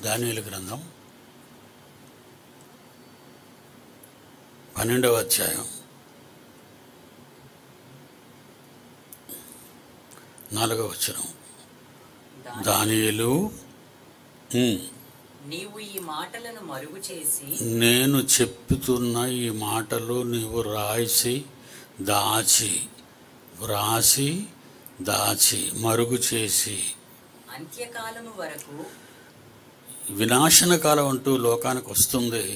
దానియేలు గ్రంథం 12వ అధ్యాయం 4వ వచనం. దానియేలు, నీవు ఈ మాటలను మరుగు చేసి, నేను చెప్పుతున్న ఈ మాటలు నీవు వ్రాసి దాచి మరుగు చేసి, అంత్యకాలము వరకు, వినాశన కాలం అంటూ లోకానికి వస్తుంది,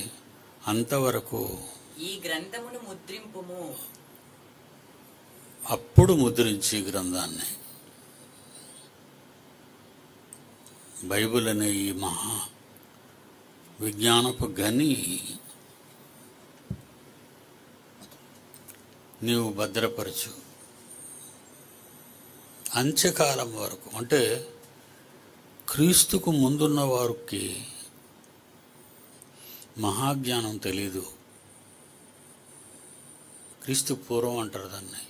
అంతవరకు ఈ గ్రంథమును ముద్రింపుము. అప్పుడు ముద్రించి గ్రంథాన్ని. బైబిల్ అనే ఈ మహా విజ్ఞానపు గని నీవు భద్రపరచు. అంత్యకాలం వరకు అంటే క్రీస్తుకు ముందున్న వారికి మహాజ్ఞానం తెలీదు. క్రీస్తు పూర్వం అంటారు దాన్ని.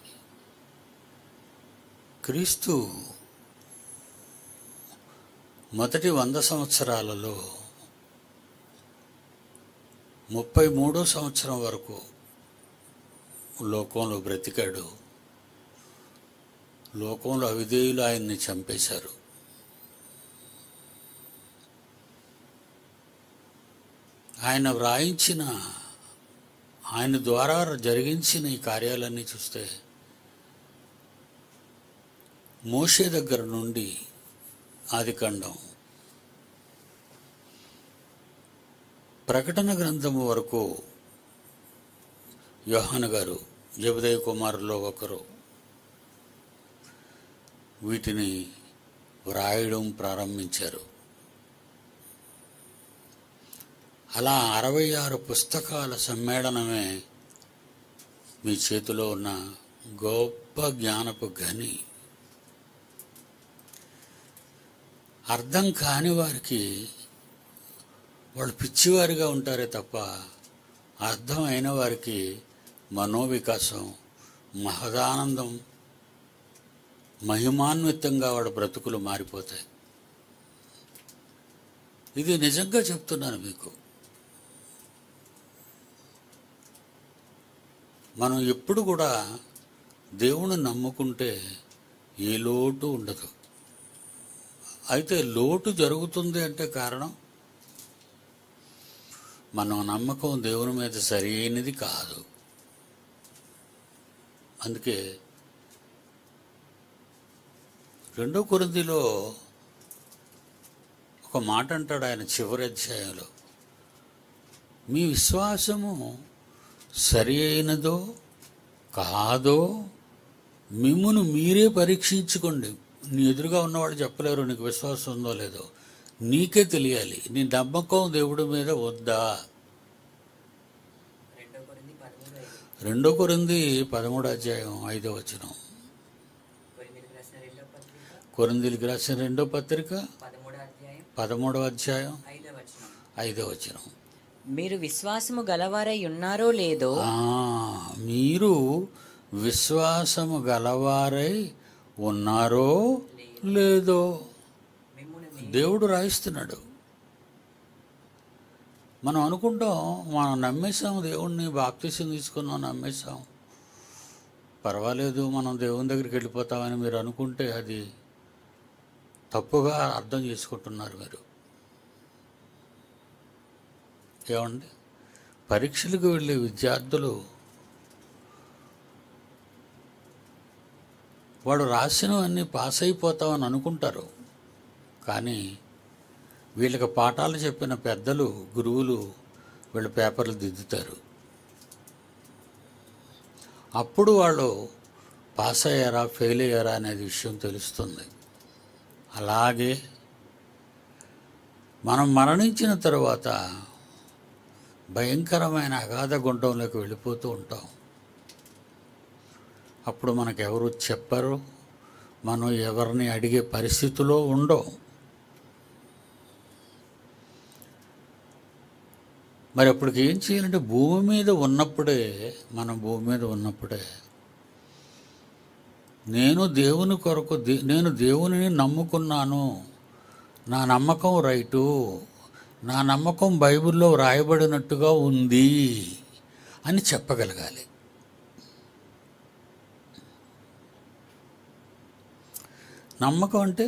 క్రీస్తు మొదటి 100 సంవత్సరాలలో 33వ సంవత్సరం వరకు లోకంలో బ్రతికాడు. లోకంలో అవిధేయులు ఆయన్ని చంపేశారు. ఆయన వ్రాయించిన, ఆయన ద్వారా జరిగించిన ఈ కార్యాలన్నీ చూస్తే మోషే దగ్గర నుండి ఆదికాండం, ప్రకటన గ్రంథము వరకు యోహాను గారు, జెబెదయి కుమారుల్లో ఒకరు, వీటిని వ్రాయడం ప్రారంభించారు. అలా 66 పుస్తకాల సమ్మేళనమే మీ చేతిలో ఉన్న గొప్ప జ్ఞానపు గని. అర్థం కాని వారికి వాళ్ళు పిచ్చివారిగా ఉంటారే తప్ప, అర్థం అయిన వారికి మనోవికాసం, మహదానందం, మహిమాన్వితంగా వాడు బ్రతుకులు మారిపోతాయి. ఇది నిజంగా చెప్తున్నాను మీకు. మనం ఎప్పుడు కూడా దేవుని నమ్ముకుంటే ఏ లోటు ఉండదు. అయితే లోటు జరుగుతుంది అంటే కారణం మన నమ్మకం దేవుని మీద సరైనది కాదు. అందుకే 2 కొరింథీలో ఒక మాట అంటాడు ఆయన చివరి అధ్యాయంలో, మీ విశ్వాసము సరి అయినదో కాదో మిమ్మును మీరే పరీక్షించుకోండి. నీ ఎదురుగా ఉన్నవాడు చెప్పలేరు నీకు విశ్వాసం ఉందో లేదో. నీకే తెలియాలి నీ నమ్మకం దేవుడి మీద వద్దా. 2 కొరింథీ 13వ అధ్యాయం 5వ వచనం. కొరింథీయులకు రాసిన 2వ పత్రిక 13వ అధ్యాయం 5వ వచనం. మీరు విశ్వాసము గలవారై ఉన్నారో లేదో, మీరు విశ్వాసము గలవారై ఉన్నారో లేదో దేవుడు రాయిస్తున్నాడు. మనం అనుకుంటాం మనం నమ్మేశాం, దేవుణ్ణి బాప్తిసం తీసుకున్నాం, నమ్మేశాం, పర్వాలేదు మనం దేవుని దగ్గరికి వెళ్ళిపోతామని మీరు అనుకుంటే అది తప్పుగా అర్థం చేసుకుంటున్నారు మీరు. ఏమండి, పరీక్షలకు వెళ్ళే విద్యార్థులు వాడు రాసినవన్నీ పాస్ అయిపోతామని అనుకుంటారు. కానీ వీళ్ళకి పాఠాలు చెప్పిన పెద్దలు, గురువులు వీళ్ళ పేపర్లు దిద్దుతారు. అప్పుడు వాళ్ళు పాస్ అయ్యారా ఫెయిల్ అయ్యారా అనేది విషయం తెలుస్తుంది. అలాగే మనం మరణించిన తర్వాత భయంకరమైన అగాధ గుండంలోకి వెళ్ళిపోతూ ఉంటాం. అప్పుడు మనకెవరు చెప్పరు, మనం ఎవరిని అడిగే పరిస్థితిలో ఉండవు. మరి అప్పటికి ఏం చేయాలంటే భూమి మీద ఉన్నప్పుడే, మనం భూమి మీద ఉన్నప్పుడే నేను దేవుని కొరకు నేను దేవునిని నమ్ముకున్నాను, నా నమ్మకం రైటు, నా నమ్మకం బైబిల్లో వ్రాయబడినట్టుగా ఉంది అని చెప్పగలగాలి. నమ్మకం అంటే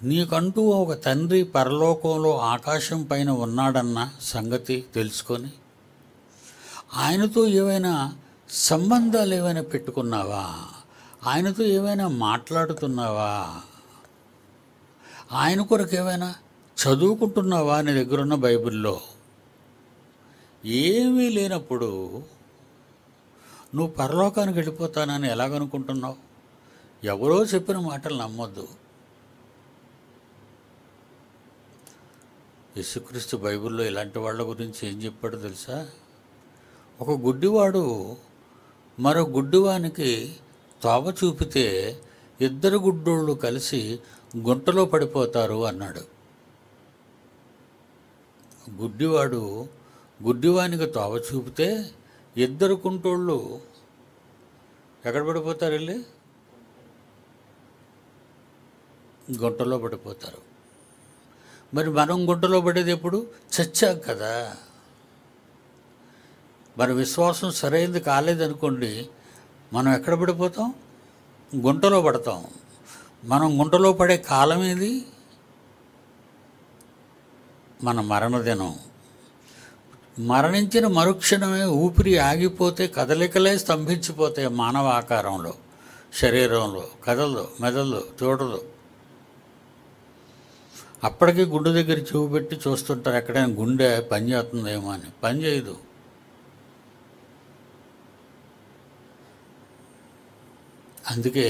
నీకంటూ ఒక తండ్రి పరలోకంలో ఆకాశం పైన ఉన్నాడన్న సంగతి తెలుసుకొని ఆయనతో ఏవైనా సంబంధాలు ఏమైనా పెట్టుకున్నావా, ఆయనతో ఏమైనా మాట్లాడుతున్నావా, ఆయన కొరకు ఏమైనా చదువుకుంటున్నావా నీ దగ్గరున్న బైబిల్లో? ఏమీ లేనప్పుడు నువ్వు పరలోకానికి వెళ్ళిపోతానని ఎలాగనుకుంటున్నావు? ఎవరో చెప్పిన మాటలు నమ్మొద్దు. యేసుక్రీస్తు బైబిల్లో ఇలాంటి వాళ్ళ గురించి ఏం చెప్పాడో తెలుసా? ఒక గుడ్డివాడు మరో గుడ్డివానికి తోవ చూపితే ఇద్దరు గుడ్డోళ్ళు కలిసి గుంటలో పడిపోతారు అన్నాడు. గుడ్డివాడు గుడ్డివానికి తోవ చూపితే ఇద్దరు కుంటోళ్ళు ఎక్కడ పడిపోతారు? వెళ్ళి గుంటలో పడిపోతారు. మరి మనం గుంటలో పడేది ఎప్పుడు? చచ్చాం కదా. మన విశ్వాసం సరైనది కాలేదనుకోండి, మనం ఎక్కడ పడిపోతాం? గుంటలో పడతాం. మనం గుంటలో పడే కాలం ఏది? మన మరణదినం. మరణించిన మరుక్షణమే ఊపిరి ఆగిపోతే కదలికలే స్తంభించిపోతాయి. మానవ ఆకారంలో, శరీరంలో కదలదు, మెదలదు, చూడదు. అప్పటికీ గుండె దగ్గర చెవు పెట్టి చూస్తుంటారు ఎక్కడైనా గుండె పని చేస్తుందేమో అని. పని చేయదు. అందుకే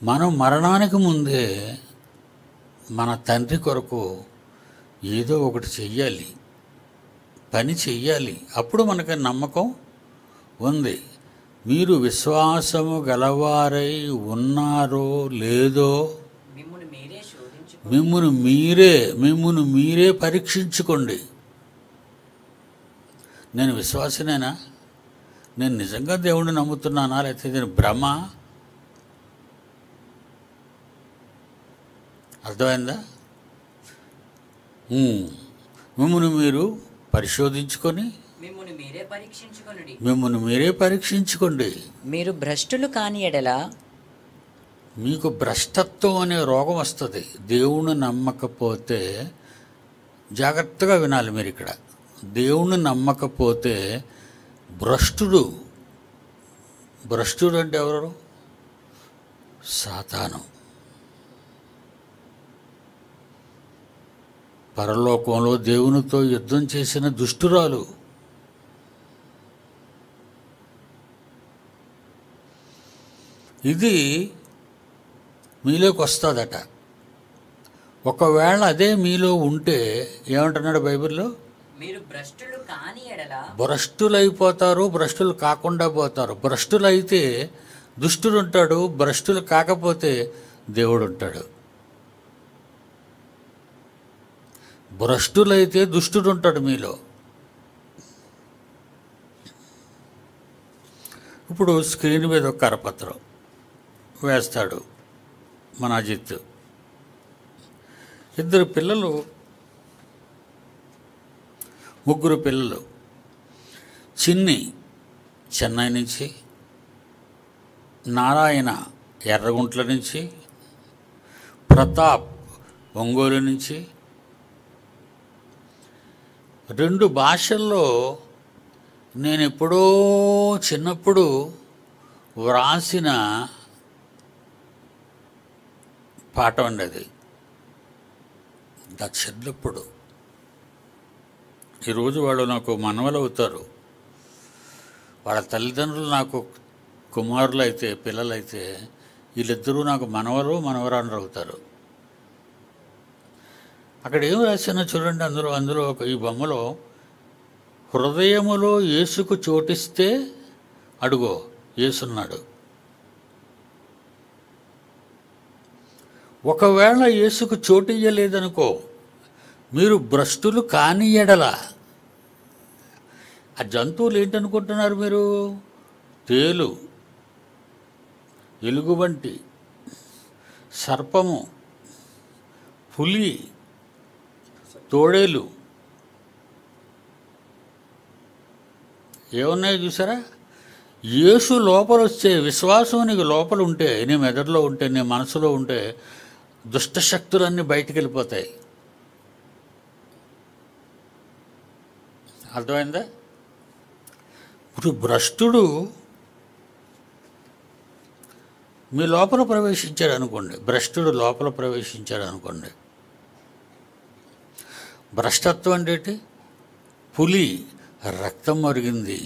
మనం మరణానికి ముందే మన తండ్రి కొరకు ఏదో ఒకటి చెయ్యాలి, పని చెయ్యాలి. అప్పుడు మనకి నమ్మకం ఉంది. మీరు విశ్వాసము గలవారై ఉన్నారో లేదో మిమ్మును మీరే పరీక్షించుకోండి. నేను విశ్వాసనేనా? నేను నిజంగా దేవుణ్ణి నమ్ముతున్నానా, లేకపోతే నేను భ్రమ? అర్థమైందా? మిమ్మును మీరు పరిశోధించుకొని మిమ్మును మీరే పరీక్షించుకోండి. మీరు భ్రష్టులు కాని ఎడల మీకు భ్రష్టత్వం అనే రోగం వస్తుంది. దేవుణ్ణి నమ్మకపోతే, జాగ్రత్తగా వినాలి మీరు ఇక్కడ, దేవుణ్ణి నమ్మకపోతే భ్రష్టుడు అంటే ఎవరు? సాతాను. పరలోకంలో దేవునితో యుద్ధం చేసిన దుష్టురాలు. ఇది మీలోకి వస్తుందట. ఒకవేళ అదే మీలో ఉంటే ఏమంటున్నాడు బైబిల్లో? మీరు భ్రష్టులు కాని ఎడల భ్రష్టులైపోతారు, భ్రష్టులు కాకుండా పోతారు. భ్రష్టులైతే దుష్టుడు ఉంటాడు, భ్రష్టులు కాకపోతే దేవుడు ఉంటాడు. భ్రష్టులైతే దుష్టుడు ఉంటాడు మీలో. ఇప్పుడు స్క్రీన్ మీద ఒక కరపత్రం వేస్తాడు మన అజిత్. ఇద్దరు పిల్లలు, ముగ్గురు పిల్లలు. చిన్ని చెన్నై నుంచి, నారాయణ ఎర్రగుంట్ల నుంచి, ప్రతాప్ ఒంగోలు నుంచి. 2 భాషల్లో నేను ఎప్పుడో చిన్నప్పుడు వ్రాసిన పాట ఉండేది. చిన్నప్పుడు. ఈరోజు వాళ్ళు నాకు మనవలు అవుతారు. వాళ్ళ తల్లిదండ్రులు నాకు కుమారులు అయితే, పిల్లలైతే, వీళ్ళిద్దరూ నాకు మనవరాలు అవుతారు. అక్కడ ఏం రాసినా చూడండి. అందులో ఈ బొమ్మలో హృదయములో యేసుకు చోటిస్తే అడుగో యేసున్నాడు. ఒకవేళ యేసుకు చోటు ఇయ్యలేదనుకో, మీరు భ్రష్టులు కాని ఎడల. ఆ జంతువులు ఏంటనుకుంటున్నారు మీరు? తేలు, ఎలుగుబంటి, సర్పము, పులి, తోడేలు ఏమున్నాయో చూసారా? యేసు లోపల వచ్చే విశ్వాసం నీకు లోపల ఉంటే, నీ మెదడులో ఉంటే, నీ మనసులో ఉంటే దుష్టశక్తులన్నీ బయటికి వెళ్ళిపోతాయి. అర్థమైందా? ఇప్పుడు భ్రష్టుడు మీ లోపల ప్రవేశించాడు అనుకోండి, భ్రష్టుడు లోపల ప్రవేశించాడు అనుకోండి. భ్రష్టత్వం అంటే ఏంటి? పులి రక్తం మరిగింది.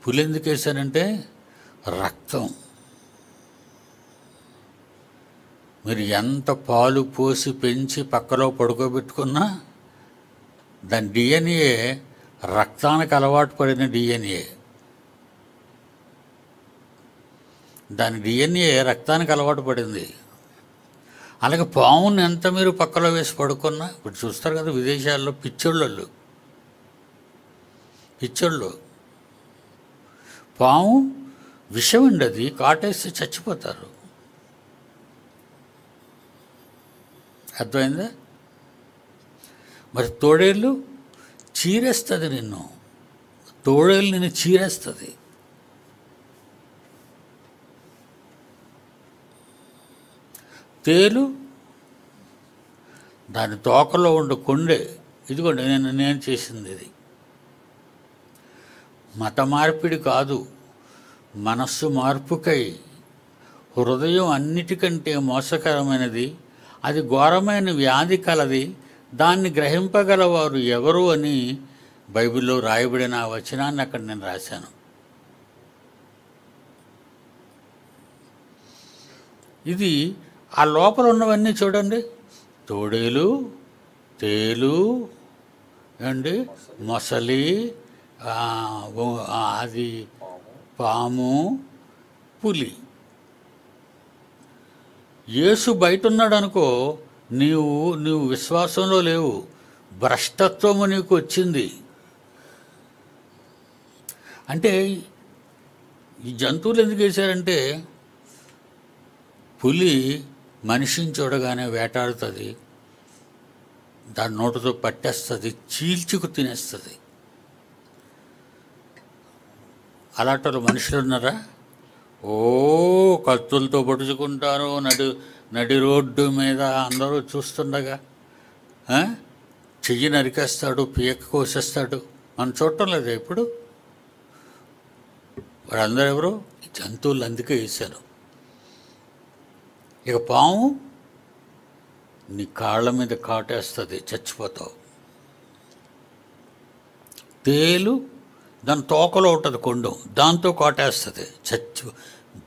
పులి ఎందుకు వేశానంటే రక్తం. మీరు ఎంత పాలు పోసి పెంచి పక్కలో పడుకోబెట్టుకున్నా దాని డిఎన్ఏ రక్తానికి అలవాటు పడిన డిఎన్ఏ. దాని డిఎన్ఏ రక్తానికి అలవాటు పడింది. అలాగే పావుని ఎంత మీరు పక్కలో వేసి పడుకున్నా, ఇప్పుడు చూస్తారు కదా విదేశాల్లో పిచ్చోళ్ళు పాము విషం అండి, అది కాటేస్తే చచ్చిపోతారు. అర్థమైందా? మరి తోడేళ్ళు చీరేస్తుంది నిన్ను, తోడేళ్ళు నిన్ను చీరేస్తుంది. తేలు దాని తోకలో ఉండే కొండే, ఇదిగోండి నేను చేసింది ఇది. మత మార్పిడి కాదు, మనస్సు మార్పుకై. హృదయం అన్నిటికంటే మోసకరమైనది, అది ఘోరమైన వ్యాధి కలది, దాన్ని గ్రహింపగలవారు ఎవరు అని బైబిల్లో రాయబడిన ఆ వచనాన్ని అక్కడ నేను రాశాను. ఇది ఆ లోపల ఉన్నవన్నీ చూడండి. తోడేలు, తేలు అండి, మొసలి, అది పాము, పులి. యేసు బయట ఉన్నాడు అనుకో, నీవు విశ్వాసంలో లేవు, భ్రష్టత్వము నీకు వచ్చింది. అంటే ఈ జంతువులు ఎందుకు వేశారంటే, పులి మనిషిని చూడగానే వేటాడుతుంది, దాని నోటితో పట్టేస్తుంది, చీల్చుకు తినేస్తుంది. అలాంటి మనుషులు ఉన్నారా? కత్తులతో పొడుచుకుంటారు నడి రోడ్డు మీద అందరూ చూస్తుండగా చెయ్యి నరికేస్తాడు, పీక కోసేస్తాడు. మనం చూడటం లేదా ఇప్పుడు? వాళ్ళందరూ ఎవరు? జంతువులు. అందుకే వేశారు. ఇక పాము నీ కాళ్ళ మీద కాటేస్తుంది, చచ్చిపోతావు. తేలు దాని తోకలో ఉంటుంది కొండం, దాంతో కాటేస్తుంది,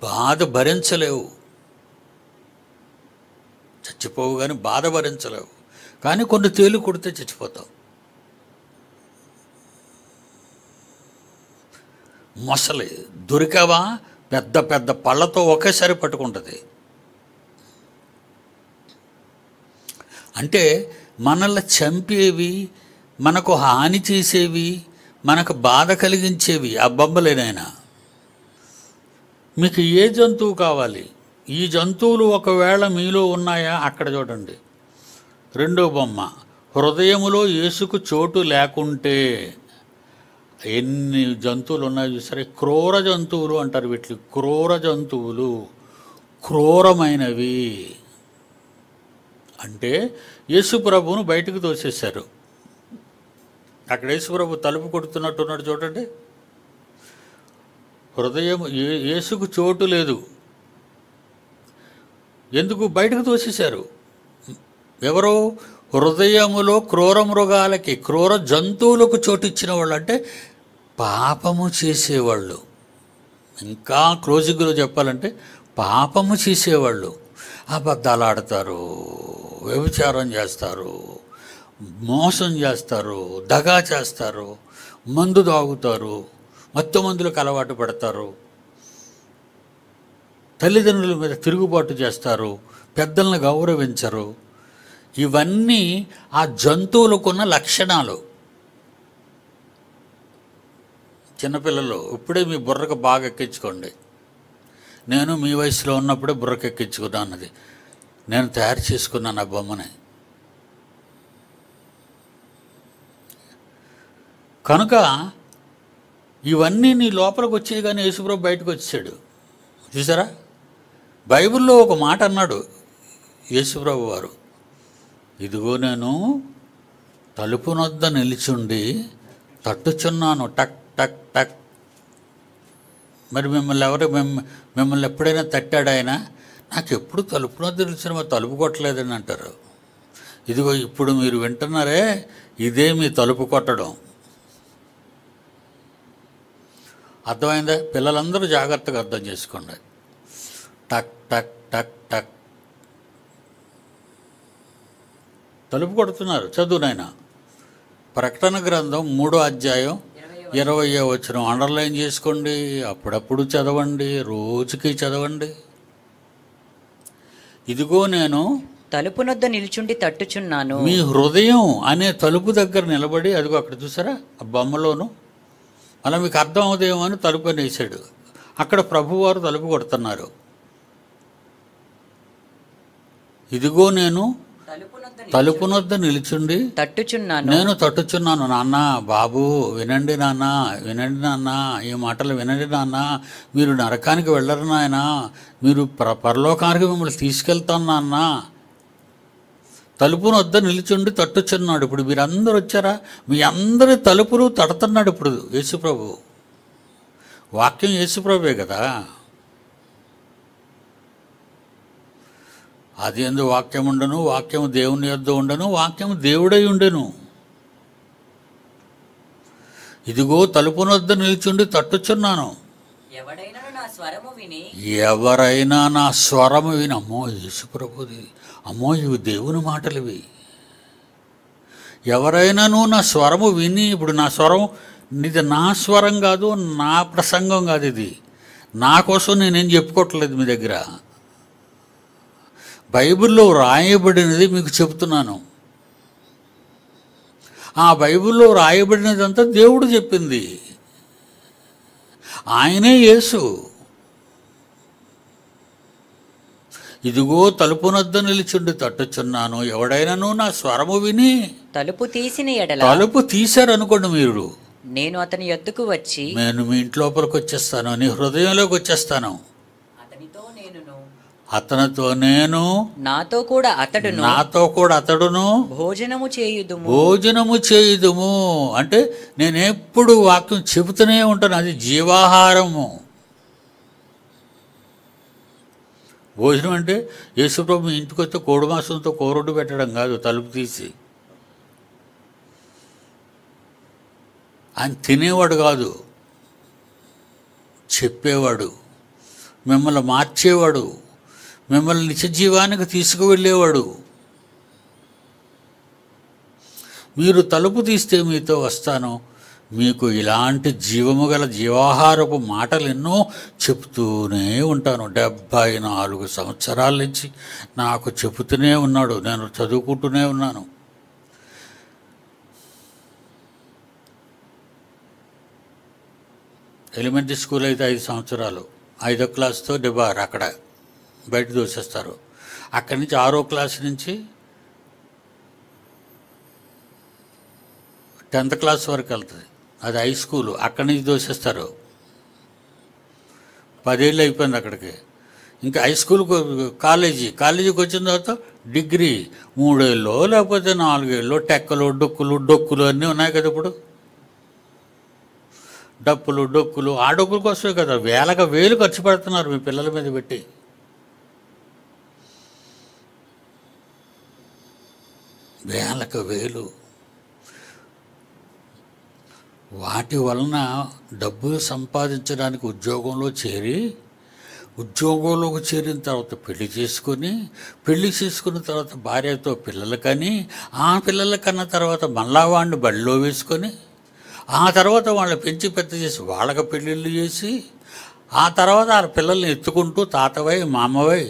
బాధ భరించలేవు. చచ్చిపోవు కానీ బాధ భరించలేవు. కానీ కొన్ని తేలు కొడితే చచ్చిపోతావు. మొసలి దొరికావా పెద్ద పెద్ద పళ్ళతో ఒకేసారి పట్టుకుంటుంది. అంటే మనల్ని చంపేవి, మనకు హాని చేసేవి, మనకు బాధ కలిగించేవి ఆ బొమ్మలేనైనా. మీకు ఏ జంతువు కావాలి? ఈ జంతువులు ఒకవేళ మీలో ఉన్నాయా? అక్కడ చూడండి, రెండో బొమ్మ. హృదయములో యేసుకు చోటు లేకుంటే ఎన్ని జంతువులు ఉన్నాయో చూసారా? క్రూర జంతువులు అంటారు వీటిని. క్రూర జంతువులు, క్రూరమైనవి. అంటే యేసుప్రభువును బయటకు తోసేశారు. అక్కడ యేసుప్రభు తలుపు కొడుతున్నట్టున్నాడు చూడండి. హృదయం యేసుకు చోటు లేదు. ఎందుకు? బయటకు తోసేశారు. ఎవరో హృదయములో క్రూర మృగాలకి, క్రూర జంతువులకు చోటు ఇచ్చిన వాళ్ళు. అంటే పాపము చేసేవాళ్ళు. ఇంకా క్లోజింగ్లో చెప్పాలంటే పాపము చేసేవాళ్ళు. అబద్ధాలు ఆడతారు, వ్యభిచారం చేస్తారు, మోసం చేస్తారు, దగా చేస్తారు, మందు తాగుతారు, మత్తు మందులకు అలవాటు పడతారు, తల్లిదండ్రుల మీద తిరుగుబాటు చేస్తారు, పెద్దలను గౌరవించరు. ఇవన్నీ ఆ జంతువులకున్న లక్షణాలు. చిన్నపిల్లలు ఇప్పుడే మీ బుర్రకు బాగా ఎక్కించుకోండి. నేను మీ వయసులో ఉన్నప్పుడే బుర్రకు ఎక్కించుకున్నాను. అన్నది నేను తయారు చేసుకున్నాను ఆ బొమ్మని. కనుక ఇవన్నీ నీ లోపలికి వచ్చేది, కానీ యేసుప్రభు బయటకు వచ్చాడు. చూసారా, బైబిల్లో ఒక మాట అన్నాడు యేసుప్రభు వారు, ఇదిగో నేను తలుపునొద్ద నిలిచుండి తట్టుచున్నాను, టక్ టక్ టక్. మరి మిమ్మల్ని ఎప్పుడైనా తట్టాడు ఆయన? నాకు ఎప్పుడు తలుపునొద్ద నిలిచిన మరి తలుపు కొట్టలేదని అంటారు. ఇదిగో ఇప్పుడు మీరు వింటున్నారే, ఇదే మీ తలుపు కొట్టడం. అర్థమైందా? పిల్లలందరూ జాగ్రత్తగా అర్థం చేసుకోండి. టక్ టక్ టక్ టక్ తలుపు కొడుతున్నారు. చదువు నాయన. ప్రకటన గ్రంథం 3వ అధ్యాయం 20వ వచనం అండర్లైన్ చేసుకోండి, అప్పుడప్పుడు చదవండి, రోజుకి చదవండి. ఇదిగో నేను తలుపునొద్ద నిల్చుండి తట్టుచున్నాను. మీ హృదయం అనే తలుపు దగ్గర నిలబడి, అదిగో అక్కడ చూసారా ఆ బొమ్మలోను, అలా మీకు అర్థం అవుదేమో అని తలుపు అని వేసాడు. అక్కడ ప్రభువారు తలుపు కొడుతున్నారు. ఇదిగో నేను తలుపునొద్ద నిలిచుండి తట్టుచున్నాను, నేను తట్టుచున్నాను. నాన్న, బాబు వినండి నాన్న, వినండి నాన్న, ఈ మాటలు వినండి నాన్న. మీరు నరకానికి వెళ్ళరు నాయన, మీరు పరలోకానికి మిమ్మల్ని తీసుకెళ్తాను నాన్న. తలుపునొద్ద నిలిచుండి తట్టుచున్నాడు. ఇప్పుడు మీరందరూ వచ్చారా? మీ అందరి తలుపులు తడుతున్నాడు ఇప్పుడు యేసుప్రభు. వాక్యం యేసుప్రభువే కదా. అది ఎందు వాక్యం ఉండను, వాక్యము దేవుని యొద్ద ఉండను, వాక్యము దేవుడై ఉండెను. ఇదిగో తలుపునొద్ద నిల్చుండి తట్టుచున్నాను. ఎవరైనా నా స్వరము విని అమ్మో యేసుప్రభుది, అమ్మో ఇవి దేవుని మాటలు ఇవి. ఎవరైనాను నా స్వరము విని, ఇప్పుడు నా స్వరం, ఇది నా స్వరం కాదు, నా ప్రసంగం కాదు, ఇది నా కోసం నేనేం చెప్పుకోవట్లేదు మీ దగ్గర. బైబిల్లో రాయబడినది మీకు చెప్తున్నాను. ఆ బైబిల్లో రాయబడినదంతా దేవుడు చెప్పింది. ఆయనే యేసు. ఇదిగో తలుపునొద్ద నిలిచుండి తట్టుచున్నాను, ఎవడైనాను నా స్వరము విని. తలుపు తీసిన ఎడల, తలుపు తీశారనుకోండి మీరు, నేను అతని యొద్దకు వచ్చి, నేను మీ ఇంటి లోపలికి వచ్చేస్తాను, నీ హృదయంలోకి వచ్చేస్తాను. అతనితో నేను, నాతో కూడా అతడును భోజనము చేయుదుము. అంటే నేను ఎప్పుడు వాక్యం చెబుతూనే ఉంటాను, అది జీవాహారము. భోజనం అంటే యేసుప్రభు ఇంటికి వస్తే కోడి మాంసంతో కూరొడ్డు పెట్టడం కాదు, తలుపు తీసి. ఆయన తినేవాడు కాదు, చెప్పేవాడు, మిమ్మల్ని మార్చేవాడు, మిమ్మల్ని నిత్యజీవానికి తీసుకువెళ్ళేవాడు. మీరు తలుపు తీస్తే మీతో వస్తాను, మీకు ఇలాంటి జీవము గల జీవాహారపు మాటలు ఎన్నో చెప్తూనే ఉంటాను. 74 సంవత్సరాల నుంచి నాకు చెబుతూనే ఉన్నాడు, నేను చదువుకుంటూనే ఉన్నాను. ఎలిమెంటరీ స్కూల్ అయితే 5 సంవత్సరాలు, 5వ క్లాస్తో డిబార్ అక్కడ బయట దోసేస్తారు. అక్కడి నుంచి 6వ క్లాస్ నుంచి 10th క్లాస్ వరకు వెళ్తుంది, అది హై స్కూలు. అక్కడి నుంచి దోసేస్తారు. 10 ఏళ్ళు అయిపోయింది అక్కడికి. ఇంకా హై స్కూల్కి కాలేజీకి వచ్చిన తర్వాత డిగ్రీ 3 ఏళ్ళు లేకపోతే 4 ఏళ్ళు. టెక్కలు డొక్కులు అన్నీ ఉన్నాయి కదా ఇప్పుడు. డొక్కులు ఆ డొక్కుల కోసమే కదా వేలు ఖర్చు పెడుతున్నారు మీ పిల్లల మీద పెట్టి. వేలు. వాటి వలన డబ్బులు సంపాదించడానికి ఉద్యోగంలోకి చేరిన తర్వాత పెళ్లి చేసుకున్న తర్వాత భార్యతో పిల్లలు కని, ఆ పిల్లల కన్నా తర్వాత మళ్ళా వాడిని బడిలో వేసుకొని, ఆ తర్వాత వాళ్ళని పెంచి పెద్ద చేసి వాళ్ళకి పెళ్ళిళ్ళు చేసి, ఆ తర్వాత ఆ పిల్లల్ని ఎత్తుకుంటూ తాతవై మామవై.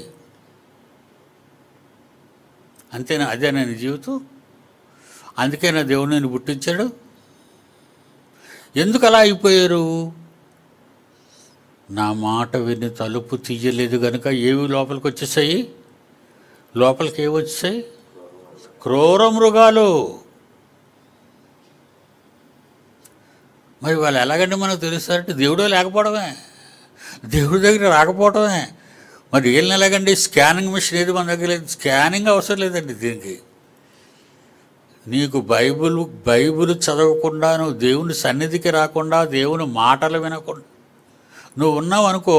అంతేనా? అదేనా నీ జీవితం? అందుకేనా దేవుడు నేను పుట్టించాడు? ఎందుకు అలా అయిపోయారు? నా మాట విని తలుపు తీయలేదు కనుక ఏవి లోపలికి వచ్చేసాయి? లోపలికి ఏవి వచ్చేసాయి? క్రూర మృగాలు. మరి వాళ్ళు ఎలాగంటే మనకు తెలుస్తారంటే దేవుడే లేకపోవడమే, దేవుడి దగ్గర రాకపోవడమే. మరి వీళ్ళని ఎలాగండి? స్కానింగ్ మిషన్ ఏది మన దగ్గర లేదు, స్కానింగ్ అవసరం లేదండి దీనికి. నీకు బైబిల్ చదవకుండా, నువ్వు దేవుని సన్నిధికి రాకుండా, దేవుని మాటలు వినకుండా నువ్వు ఉన్నావు అనుకో,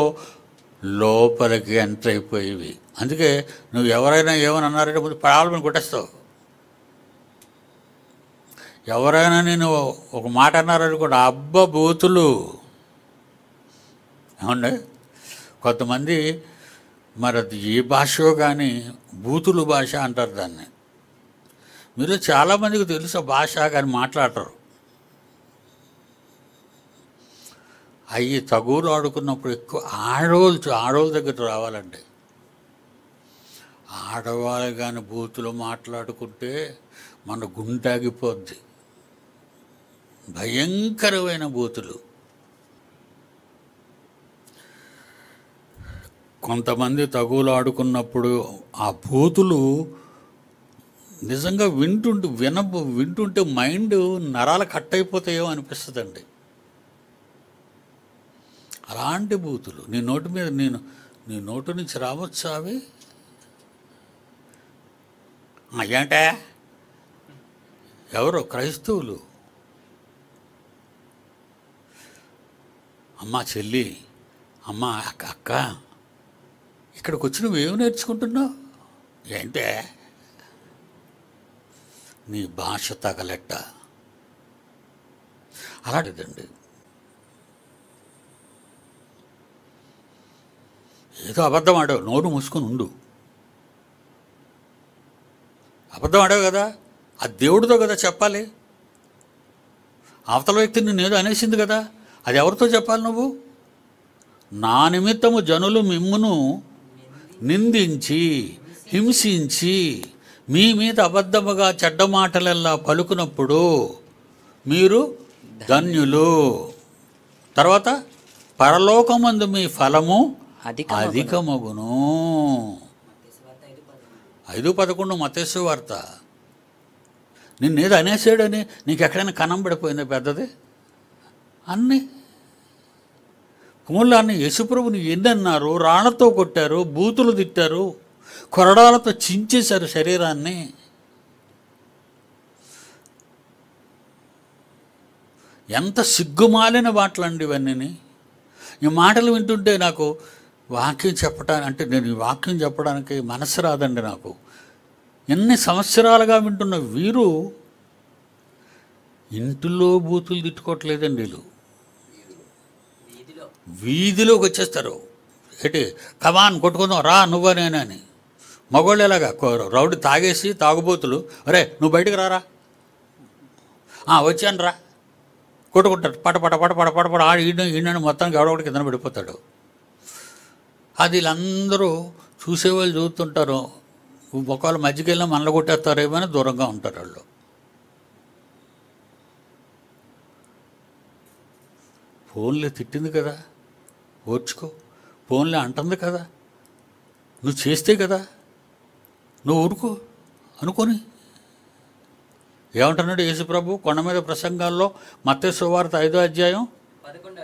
లోపలికి ఎంటర్ అయిపోయేవి. అందుకే నువ్వు ఎవరైనా ఏమని అన్నారంటే ముందు పడాలి మీద కొట్టేస్తావు. ఎవరైనా నేను ఒక మాట అన్నారనుకోండి, అబ్బ బూతులు. ఏమండి, కొంతమంది మరి అది ఏ భాషో కానీ బూతులు భాష అంటారు దాన్ని. మీరు చాలామందికి తెలుసు ఆ భాష, కానీ మాట్లాడరు. అవి తగులు ఆడుకున్నప్పుడు ఎక్కువ ఆడవాళ్ళ దగ్గర రావాలండి. ఆడవాళ్ళు కానీ బూతులు మాట్లాడుకుంటే మన గుంటాగిపోద్ది. భయంకరమైన బూతులు. కొంతమంది తగులు ఆడుకున్నప్పుడు ఆ బూతులు నిజంగా వింటుంటే మైండ్ నరాలు కట్ అయిపోతాయో అనిపిస్తుందండి. అలాంటి బూతులు నీ నోటి నుంచి రావచ్చా అవి? ఏంటే ఎవరో క్రైస్తవులు, అమ్మా చెల్లి, అమ్మా అక్క, ఇక్కడికి వచ్చి నువ్వేమి నేర్చుకుంటున్నావు? ఏంటే నీ భాష తగలెట్ట. అలాంటిదండి. ఏదో అబద్ధం ఆడావు, నోరు మూసుకొని ఉండు. అబద్ధం ఆడావు కదా, అది దేవుడితో కదా చెప్పాలి. అవతల వ్యక్తి నిన్నేదో అనేసింది కదా, అది ఎవరితో చెప్పాలి నువ్వు? నా నిమిత్తము జనులు మిమ్మును నిందించి హింసించి మీ మీద అబద్ధముగా చెడ్డ మాటలల్లా పలుకున్నప్పుడు మీరు ధన్యులు. తర్వాత పరలోకమందు మీ ఫలము అధికమగును. 5:11 మత్తయి వార్త. నిన్నేదో అనేసాడని నీకు ఎక్కడైనా కనం పడిపోయిందా పెద్దది? అన్నీ మూలాన్ని యేసుప్రభుని ఎన్ని అన్నారు, రాళ్లతో కొట్టారు, బూతులు తిట్టారు, కొరడాలతో చించేశారు శరీరాన్ని. ఎంత సిగ్గుమాలిన మాటలండి ఇవన్నీ. ఈ మాటలు వింటుంటే నాకు వాక్యం చెప్పడానికి, అంటే నేను ఈ వాక్యం చెప్పడానికి మనసు రాదండి నాకు. ఎన్ని సంవత్సరాలుగా వింటున్న వీరు ఇంటిలో బూతులు తిట్టుకోవట్లేదండి. వీళ్ళు వీధిలోకి వచ్చేస్తారు. ఏంటి కమాన్ కొట్టుకుందాం రా నువ్వు నేనని. మగవాళ్ళు ఎలాగా రౌడీ తాగేసి తాగుబోతులు, అరే నువ్వు బయటికి రారా, వచ్చాను రా, కొట్టుకుంటారు. పట ఈయన మొత్తానికి ఎవడొకటి కింద పడిపోతాడు. అది వీళ్ళందరూ చూసేవాళ్ళు చూస్తుంటారు. ఒకవేళ మధ్యకి వెళ్ళినా మనలో కొట్టేస్తారేమో అని దూరంగా ఉంటారు వాళ్ళు. ఫోన్లే తిట్టింది కదా, ఓర్చుకో. ఫోన్లే అంటుంది కదా, నువ్వు చేస్తే కదా, నువ్వు ఊరుకో అనుకొని. ఏమంటున్నాడు యేసుప్రభు కొండ మీద ప్రసంగాల్లో? మత్తయి సువార్త 5వ అధ్యాయం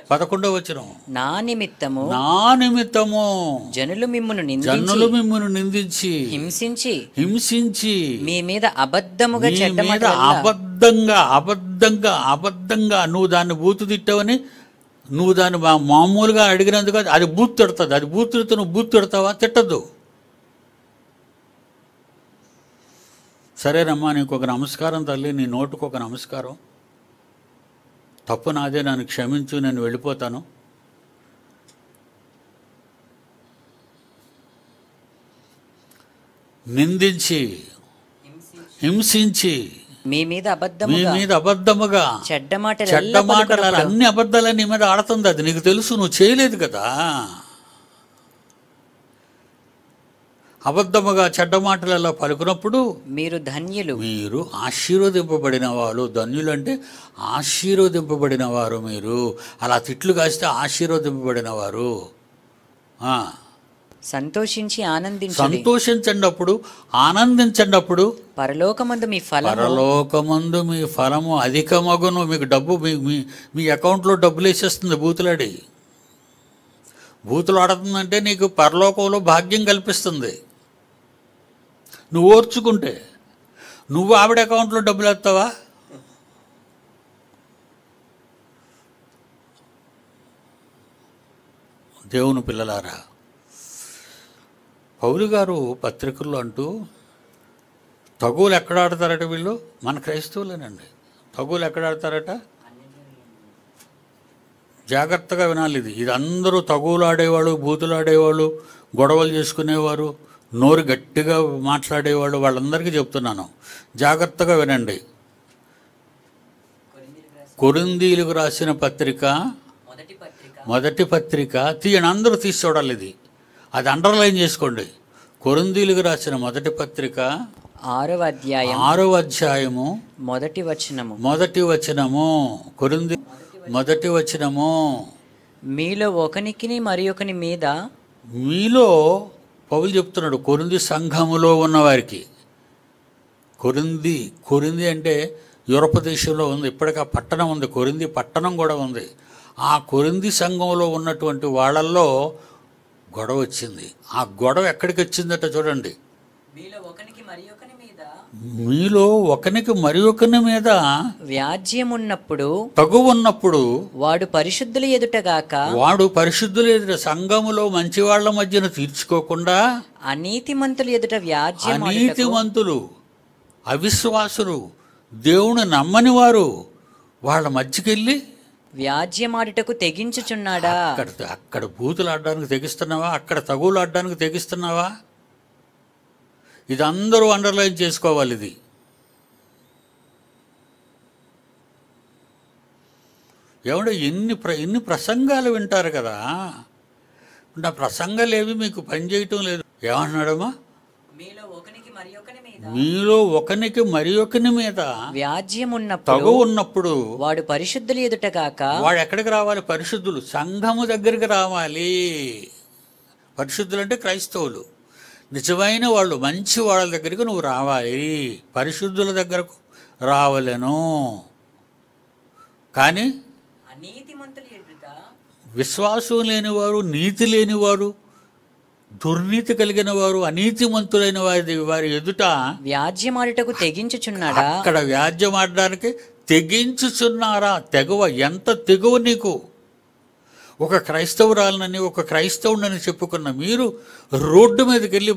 11వ వచనం. నా నిమిత్తము జనులు మిమ్మును నిందించి హింసించి మీ మీద అబద్ధముగా అబద్ధంగా నువ్వు దాన్ని బూతు తిట్టావని, నువ్వు దాన్ని మామూలుగా అడిగినందుకు అది బూతు తిడుతుంది. అది బూతు తిడితే నువ్వు బూతు తిడతావా? తిట్టద్దు. సరేనమ్మా, నీకు ఒక నమస్కారం తల్లి, నీ నోటుకు ఒక నమస్కారం, తప్పు నాదే, నన్ను క్షమించు, నేను వెళ్ళిపోతాను. నిందించి హింసించి మీ మీద అబద్ధముగా చెడ్డ మాటలు అన్ని అబద్ధాలని నీ మీద ఆడుతుంది. అది నీకు తెలుసు, నువ్వు చేయలేదు కదా. అబద్ధముగా చెడ్డ మాటలలో పలుకున్నప్పుడు మీరు ధన్యులు, మీరు ఆశీర్వదింపబడిన వాళ్ళు. ధన్యులు అంటే ఆశీర్వదింపబడిన వారు. మీరు అలా తిట్లు కాస్తే ఆశీర్వదింపబడిన వారు. సంతోషించి ఆనందించుడి. సంతోషించండి, అప్పుడు ఆనందించండి. అప్పుడు పరలోకమందు మీ ఫలము పరలోకమందు మీ ఫలము అధికమగును. మీకు డబ్బు మీ అకౌంట్లో డబ్బులు వేసేస్తుంది బూతులాడి. బూతులు ఆడుతుందంటే నీకు పరలోకంలో భాగ్యం కల్పిస్తుంది. నువ్వు ఓర్చుకుంటే. నువ్వు ఆవిడ అకౌంట్లో డబ్బులు వేస్తావా? దేవుని పిల్లలారా, పౌలు గారు పత్రికల్లో అంటూ తగువులు ఎక్కడ ఆడతారట వీళ్ళు? మన క్రైస్తవులేనండి. తగువులు ఎక్కడ ఆడతారట? జాగ్రత్తగా వినాలి. ఇది అందరూ తగువులు ఆడేవాళ్ళు, బూతులు ఆడేవాళ్ళు, గొడవలు చేసుకునేవారు, నోరు గట్టిగా మాట్లాడేవాళ్ళు, వాళ్ళందరికీ చెప్తున్నాను, జాగ్రత్తగా వినండి. కొరింథీయులకు రాసిన పత్రిక మొదటి పత్రిక తీయండి, అందరూ తీసి చూడాలి. అది అండర్లైన్ చేసుకోండి. కొరింథీయులకు రాసిన మొదటి పత్రిక 6వ అధ్యాయము మొదటి వచనము. కొరింథీ మొదటి వచనము. మీలో ఒకనికి మరి ఒకని మీద, మీలో పౌలు చెప్తున్నాడు కొరింథీ సంఘములో ఉన్నవారికి. కొరింథీ అంటే యూరప్ దేశంలో ఉంది. ఇప్పటికీ ఆ పట్టణం ఉంది, కొరింథీ పట్టణం కూడా ఉంది. ఆ కొరింథీ సంఘంలో ఉన్నటువంటి వాళ్ళల్లో గొడవ వచ్చింది. ఆ గొడవ ఎక్కడికి వచ్చిందట చూడండి. మీలో ఒకనికి మరి ఒకని మీద వ్యాజ్యం ఉన్నప్పుడు, తగువు ఉన్నప్పుడు, వాడు పరిశుద్ధుల ఎదుట సంఘములో మంచి వాళ్ళ మధ్యన తీర్చుకోకుండా అనీతిమంతులు ఎదుట అనీతిమంతులు, అవిశ్వాసులు, దేవుని నమ్మని వారు వాళ్ళ మధ్యకెళ్ళి వ్యాజ్యమాడుటకు తెగించుచున్నాడా? అక్కడ బూతులు ఆడడానికి తెగిస్తున్నావా? అక్కడ తగువులు ఆడడానికి తెగిస్తున్నావా? ఇది అందరూ అండర్లైన్ చేసుకోవాలి. ఇది ఏమంటే ఎన్ని ప్రసంగాలు వింటారు కదా. నా ప్రసంగాలు ఏవి మీకు పనిచేయటం లేదు. ఏమంటున్నాడమ్మా? మీలో ఒకనికి మరి ఒకని మీద వ్యాజ్యం తగువు ఉన్నప్పుడు వాడు పరిశుద్ధులు ఎదుట గాక. వాడు ఎక్కడికి రావాలి? పరిశుద్ధులు సంఘము దగ్గరికి రావాలి. పరిశుద్ధులు అంటే క్రైస్తవులు, నిజమైన వాళ్ళు, మంచి వాళ్ళ దగ్గరికి నువ్వు రావాలి. పరిశుద్ధుల దగ్గరకు రావలేను. కానీ విశ్వాసం లేనివారు, నీతి లేనివారు, దుర్నీతి కలిగిన వారు, అనీతిమంతులైన వారి ఎదుట వ్యాజ్యమాడుటకు తెగించుచున్నాడా? అక్కడ వ్యాజ్యమాడడానికి తెగించుచున్నారా? తెగువ, ఎంత తెగువ నీకు! ఒక క్రైస్తవురాలనని, ఒక క్రైస్తవుడని చెప్పుకున్న మీరు రోడ్డు మీదకి వెళ్ళి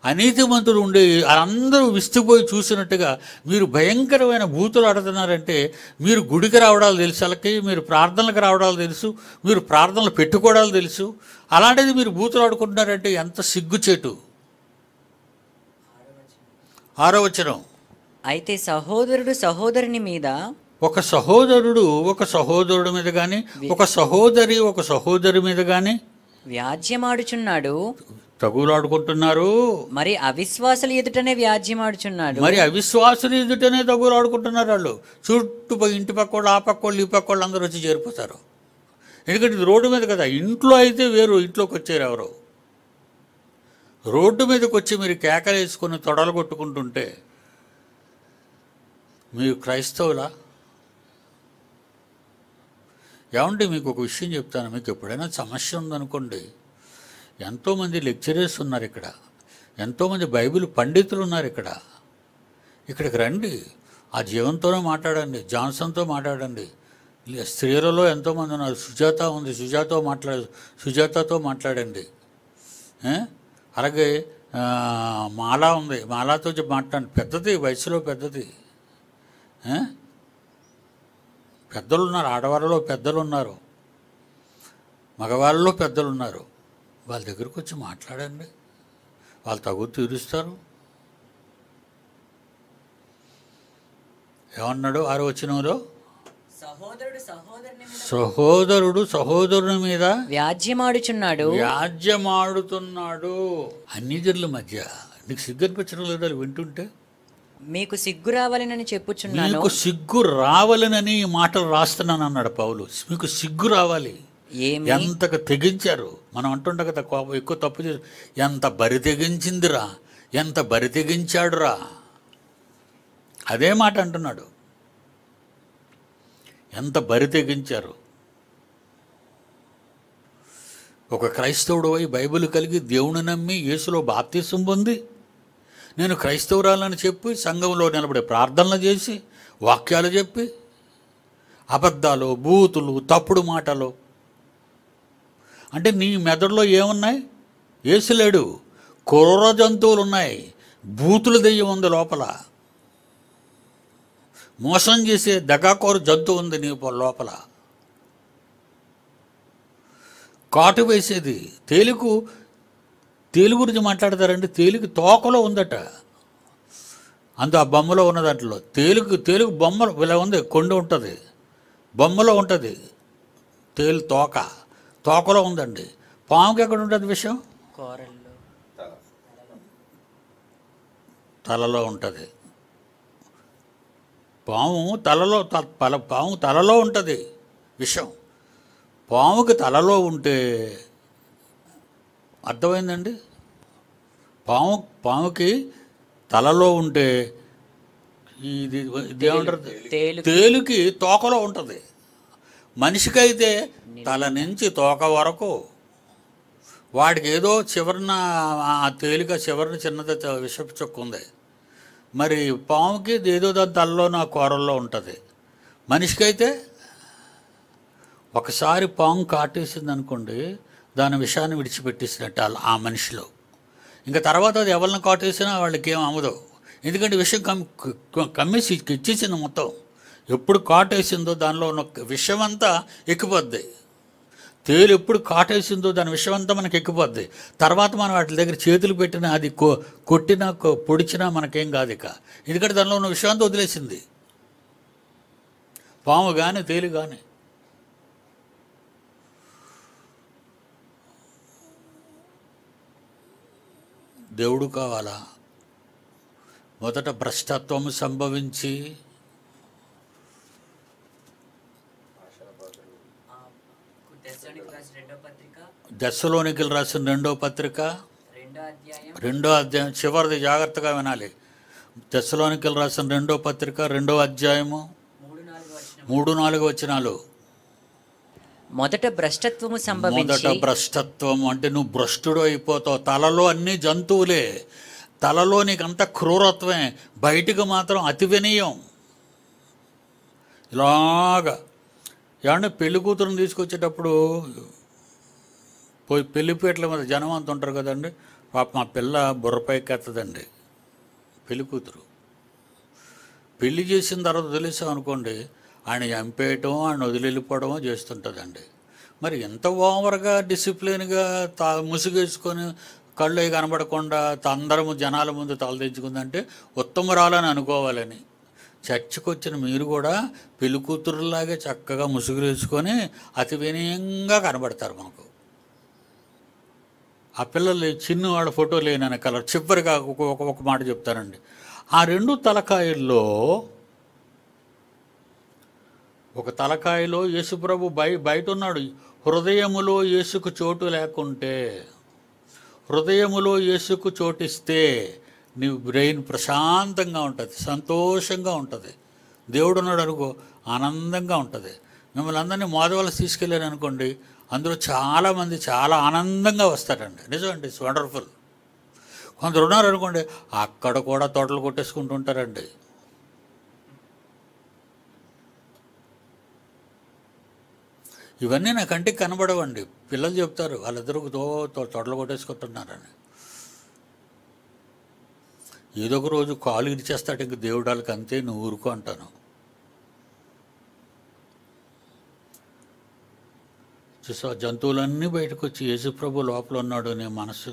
అనీతిమంతులు ఉండే అందరూ విస్తుపోయి చూసినట్టుగా మీరు భయంకరమైన బూతులు ఆడుతున్నారంటే మీరు గుడికి రావడాలు తెలుసు, వాళ్ళకి మీరు ప్రార్థనలకు రావడాలు తెలుసు, మీరు ప్రార్థనలు పెట్టుకోవడాలు తెలుసు. అలాంటిది మీరు బూతులు ఆడుకుంటున్నారంటే ఎంత సిగ్గుచేటు. 6వ వచనం. అయితే సహోదరుడు సహోదరుని మీద, ఒక సహోదరుడి మీద కానీ, ఒక సహోదరి మీద కానీ వ్యాజ్యమాడుచున్నాడు, తగులాడుకుంటున్నారు. మరి అవిశ్వాసుల ఎదుటనే వ్యాజ్యమాడుచున్నాడు. తగులాడుకుంటున్నారు. వాళ్ళు చుట్టూ ఇంటి పక్కోళ్ళు, ఆ పక్కోళ్ళు, ఈ పక్కోళ్ళు అందరూ వచ్చి చేరిపోతారు. ఎందుకంటే ఇది రోడ్డు మీద కదా. ఇంట్లో అయితే వేరు, ఇంట్లోకి వచ్చారు ఎవరు. రోడ్డు మీదకి వచ్చి మీరు కేకలు వేసుకొని తొడలు కొట్టుకుంటుంటే మీరు క్రైస్తవులా? ఏమంటే మీకు ఒక విషయం చెప్తాను. మీకు ఎప్పుడైనా సమస్య ఉందనుకోండి, ఎంతోమంది లెక్చరర్స్ ఉన్నారు ఇక్కడ, ఎంతోమంది బైబిల్ పండితులు ఉన్నారు ఇక్కడ. ఇక్కడికి రండి, ఆ జీవంతోనే మాట్లాడండి, జాన్సన్తో మాట్లాడండి. స్త్రీలలో ఎంతోమంది ఉన్నారు, సుజాత ఉంది, సుజాతతో మాట్లాడండి. అలాగే మాలా ఉంది, మాలాతో మాట్లాడండి. పెద్దది, వయసులో పెద్దది. పెద్దలు ఉన్నారు, ఆడవాళ్ళలో పెద్దలు ఉన్నారు, మగవాళ్ళలో పెద్దలు ఉన్నారు. వాళ్ళ దగ్గరకు వచ్చి మాట్లాడండి, వాళ్ళు తగు తీరుస్తారు. ఏమన్నాడు 6వ వచనంలో? సహోదరుడు సహోదరుని మీద వ్యాజ్యమాడుతున్నాడు. అన్ని జనుల మధ్య నీకు సిగ్గు అనిపించడం లేదా వింటుంటే? మీకు సిగ్గు రావాలని చెప్పుచున్నాను. మీకు సిగ్గు రావాలని ఈ మాటలు రాస్తున్నాను అన్నాడు పౌలు. మీకు సిగ్గు రావాలి. ఏమి ఎంతకు తెగించారు. మనం అంటుండే కదా, కోపం ఎక్కువ తప్పు చేసి ఎంత బరి తెగించిందిరా, ఎంత బరి తెగించాడురా, అదే మాట అంటున్నాడు. ఎంత బరి తెగించారు. ఒక క్రైస్తవుడు అయి బైబిల్ కలిగి దేవుని నమ్మి యేసులో బాప్తిసం పొంది నేను క్రైస్తవురాలని చెప్పి సంఘంలో నిలబడి ప్రార్థనలు చేసి వాక్యాలు చెప్పి అబద్ధాలు, బూతులు, తప్పుడు మాటలు, అంటే నీ మెదడులో ఏమున్నాయి? యేసు లేడు, క్రూర జంతువులు ఉన్నాయి, బూతుల దెయ్యం ఉంది లోపల, మోసం చేసే దగాకోరు జంతువు ఉంది నీ లోపల, కాటు వేసేది. తేలు గురించి మాట్లాడతారండి. తేలికి తోకలో ఉందట, అందు ఆ బొమ్మలో ఉన్న దాంట్లో తేలుగు బొమ్మ ఇలా ఉంది, కొండ ఉంటుంది, బొమ్మలో ఉంటుంది. తోకలో ఉందండి. పాముకి ఎక్కడ ఉంటుంది విషయం? కూరల్లో తలలో ఉంటుంది. పాము తలలో ఉంటుంది విషం. పాముకి తలలో ఉంటే అర్థమైందండి. పాముకి తలలో ఉంటే ఇదేమంటారు, తేలుకి తోకలో ఉంటుంది. మనిషికైతే తల నుంచి తోక వరకు, వాడికి ఏదో చివరిన ఆ తేలిక చివరిన చిన్నది విషపు చుక్క ఉంది. మరి పాముకి ఏదో దాని తలలో నా కూరల్లో ఉంటుంది. మనిషికైతే ఒకసారి పాము కాటేసింది అనుకోండి, దాని విషయాన్ని విడిచిపెట్టేసినట్టు ఆ మనిషిలో. ఇంకా తర్వాత అది ఎవరిని కాటేసినా వాళ్ళకి ఏం అమ్మదు. ఎందుకంటే విషయం కమ్మేసి ఇచ్చేసింది మొత్తం. ఎప్పుడు కాటేసిందో దానిలో ఉన్న విషయం అంతా ఎక్కిపోద్ది. తేలు ఎప్పుడు కాటేసిందో దాని విషయం అంతా మనకి ఎక్కిపోద్ది. తర్వాత మనం వాటి దగ్గర చేతులు పెట్టినా, అది కొట్టినా పొడిచినా మనకేం కాదు ఇక. ఎందుకంటే దానిలో ఉన్న విషయం అంతా వదిలేసింది, పాము కానీ తేలు కానీ. దేవుడు కావాలా? మొదట భ్రష్టత్వము సంభవించి దెస్సలోనికీయులు రాసిన 2వ పత్రిక 2వ అధ్యాయం చివరిది జాగ్రత్తగా వినాలి. దెస్సలోనికీయులు రాసిన 2వ పత్రిక 2వ అధ్యాయము 3-4 వచనాలు. మొదట భ్రష్టత్వము సంభవించి, మొదట భ్రష్టత్వం అంటే నువ్వు భ్రష్టుడు అయిపోతావు. తలలో అన్ని జంతువులే, తలలో నీకంత క్రూరత్వమే, బయటికి మాత్రం అతి వినయం. ఇలాగా ఏమంటే పెళ్లి కూతురుని తీసుకొచ్చేటప్పుడు పోయి పెళ్లిపేటల మీద జనం అంత ఉంటారు కదండి. పాప మా పిల్ల బుర్రపైకి ఎత్తదండి. పెళ్లి కూతురు పెళ్లి చేసిన తర్వాత వదిలేసాం అనుకోండి, ఆయన చంపేయటం, ఆయన వదిలిపోవడమో చేస్తుంటుందండి. మరి ఎంత ఓవర్గా డిసిప్లిన్గా ముసుగేసుకొని కళ్ళు కనబడకుండా అందరము జనాల ముందు తలదించుకుందంటే ఉత్తమరాలని అనుకోవాలని. చర్చికి వచ్చిన మీరు కూడా పెళ్లి కూతురులాగే చక్కగా ముసుగులు వేసుకొని అతి వినయంగా కనబడతారు మనకు. ఆ పిల్లలు చిన్న వాళ్ళ ఫోటో లేననే కలర్. చివరిగా ఒక మాట చెప్తానండి. ఆ 2 తలకాయల్లో ఒక తలకాయలో యేసుప్రభు బయట ఉన్నాడు. హృదయములో యేసుకు చోటు లేకుంటే, హృదయములో యేసుకు చోటిస్తే నీ బ్రెయిన్ ప్రశాంతంగా ఉంటుంది, సంతోషంగా ఉంటుంది. దేవుడు ఉన్నాడు అనుకో, ఆనందంగా ఉంటుంది. మిమ్మల్ని అందరినీ మోదవలసి తీసుకెళ్ళాను అనుకోండి, అందులో చాలామంది చాలా ఆనందంగా వస్తారండి. నిజమండి, ఇట్స్ వండర్ఫుల్. కొందరు ఉన్నారు అనుకోండి, అక్కడ కూడా తోటలు కొట్టేసుకుంటూ ఉంటారండి. ఇవన్నీ నా కంటికి కనబడవండి. పిల్లలు చెప్తారు వాళ్ళిద్దరూ తోటలు కొట్టేసుకుంటున్నారని. ఏదో ఒక రోజు కాలు ఇరిచేస్తాడు ఇంక దేవుడు వాళ్ళకి, అంతే, నువ్వు ఊరుకో అంటాను. చూసా, జంతువులన్నీ బయటకు వచ్చి యేసుప్రభు లోపల ఉన్నాడు, నీ మనసు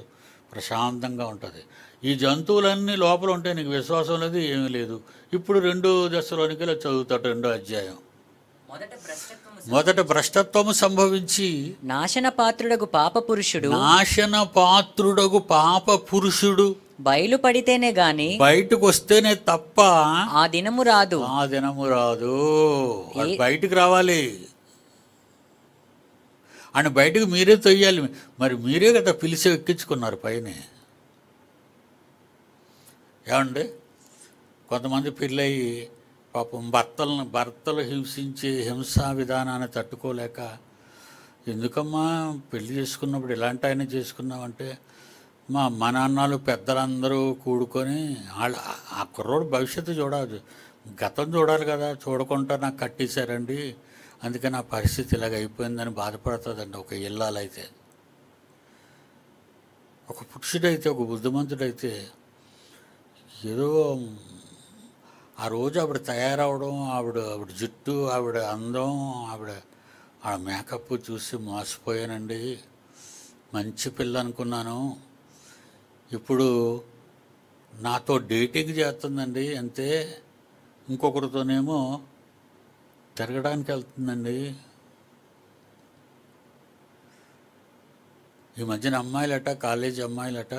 ప్రశాంతంగా ఉంటుంది. ఈ జంతువులన్నీ లోపల ఉంటే నీకు విశ్వాసం లేదు, ఏమీ లేదు. ఇప్పుడు 2 దశలోనికీయులు చదువుతాడు 2వ అధ్యాయం. మొదట భ్రష్టత్వము సంభవించి నాశన పాత్రుడగు పాప పురుషుడు బయలుపడితేనే గాని, బయటకు వస్తేనే తప్ప ఆ దినము రాదు. బయటికి రావాలి. ఆయన బయటకు మీరే తొయ్యాలి. మరి మీరే కదా పిలిచి ఎక్కించుకున్నారు పైన. ఏమండి, కొంతమంది పెళ్ళయి పాపం భర్తలు హింసించే హింసా విధానాన్ని తట్టుకోలేక, ఎందుకమ్మా పెళ్లి చేసుకున్నప్పుడు ఇలాంటి ఆయన చేసుకున్నామంటే, మా అమ్మ నాన్నలు పెద్దలందరూ కూడుకొని ఆ కుర్రోడు భవిష్యత్తు చూడాలి, గతం చూడాలి కదా, చూడకుండా నాకు కట్టేశారండి, అందుకే నా పరిస్థితి ఇలాగ అయిపోయిందని బాధపడుతుందండి ఒక ఇల్లాలైతే. ఒక పురుషుడైతే, ఒక బుద్ధిమంతుడైతే ఏదో ఆ రోజు ఆవిడ తయారవడం, ఆవిడ జుట్టు, ఆవిడ అందం, ఆవిడ మేకప్ చూసి మోసపోయానండి, మంచి పిల్ల అనుకున్నాను, ఇప్పుడు నాతో డేటింగ్ చేస్తుందండి అంతే, ఇంకొకరితోనేమో తిరగడానికి వెళ్తుందండి. ఈ మధ్యన అమ్మాయిలట, కాలేజీ అమ్మాయిలట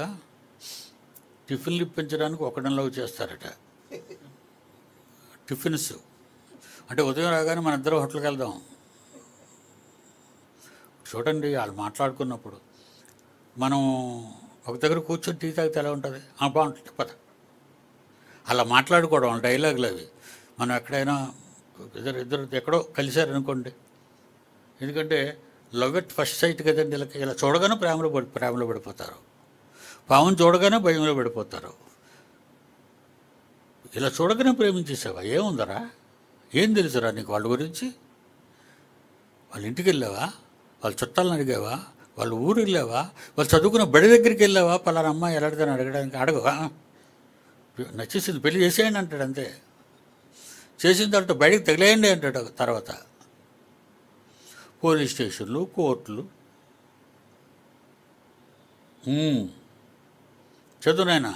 టిఫిన్లు ఇప్పించడానికి ఒకడిని లవ్ చేస్తారట. టిఫిన్స్ అంటే ఉదయం రాగానే మన ఇద్దరు హోటల్కి వెళ్దాం. చూడండి, వాళ్ళు మాట్లాడుకున్నప్పుడు మనం ఒక దగ్గర కూర్చొని టీ తాగితే ఎలా ఉంటుంది? బాగుంటుంది పద, అలా మాట్లాడుకోవడం డైలాగులు అవి. మనం ఎక్కడైనా ఇద్దరు ఎక్కడో కలిశారనుకోండి, ఎందుకంటే లవ్ ఎట్ ఫస్ట్ సైట్ కదండి. ఇలా చూడగానే ప్రేమలో పడిపోతారు, పావును చూడగానే భయంలో పడిపోతారు. ఇలా చూడగానే ప్రేమించేసావా? ఏముందరా, ఏం తెలుసురా నీకు వాళ్ళ గురించి? వాళ్ళ ఇంటికి వెళ్ళావా? వాళ్ళ చుట్టాలను అడిగావా? వాళ్ళ ఊరు వెళ్ళావా? వాళ్ళు చదువుకున్న బడి దగ్గరికి వెళ్ళావా? పలానా అమ్మాయి ఎలాంటిదని అడగడానికి అడగవా? నచ్చేసింది పెళ్లి చేసేయండి అంటాడు అంతే. చేసిన తర్వాత బయటకు తగిలేయండి అంటాడు. తర్వాత పోలీస్ స్టేషన్లు, కోర్టులు. చదువునైనా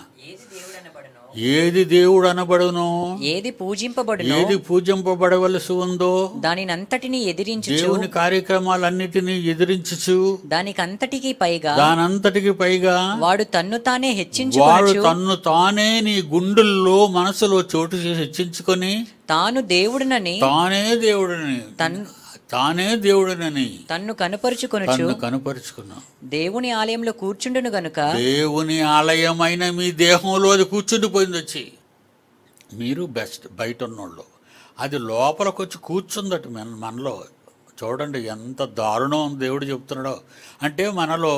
ఏది దేవుడు అనబడునో, ఏది పూజింపబడునో, ఏది పూజింపబడవలసి ఉందో దానినంతటిని ఎదిరించుచు, దేవుని కార్యక్రమాలన్నిటినీ ఎదిరించుచు, దానికంతటికి పైగా వాడు తన్ను తానే హెచ్చించుకొనుచు, తన్ను తానే నీ గుండెల్లో మనసులో చోటు చేసి హెచ్చించుకొని, తానే దేవుడనని తన్ను కనపరుచుకున్నా. దేవుని ఆలయంలో కూర్చుండును గనుక, దేవుని ఆలయమైన మీ దేహంలో అది కూర్చుండిపోయింది వచ్చి. మీరు బెస్ట్ బయట ఉన్నోళ్ళు, అది లోపలికి వచ్చి కూర్చుందట మనలో. చూడండి ఎంత దారుణం దేవుడు చెప్తున్నాడో. అంటే మనలో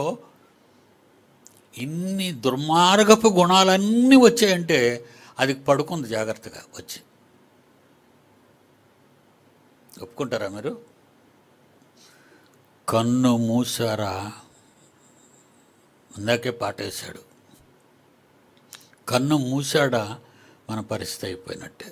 ఇన్ని దుర్మార్గపు గుణాలన్నీ వచ్చాయంటే అది పడుకుంది జాగ్రత్తగా వచ్చి. ఒప్పుకుంటారా మీరు? కన్ను మూసారా, ఇందాకే పాటేశాడు, కన్ను మూసాడా మన పరిస్థితి అయిపోయినట్టే.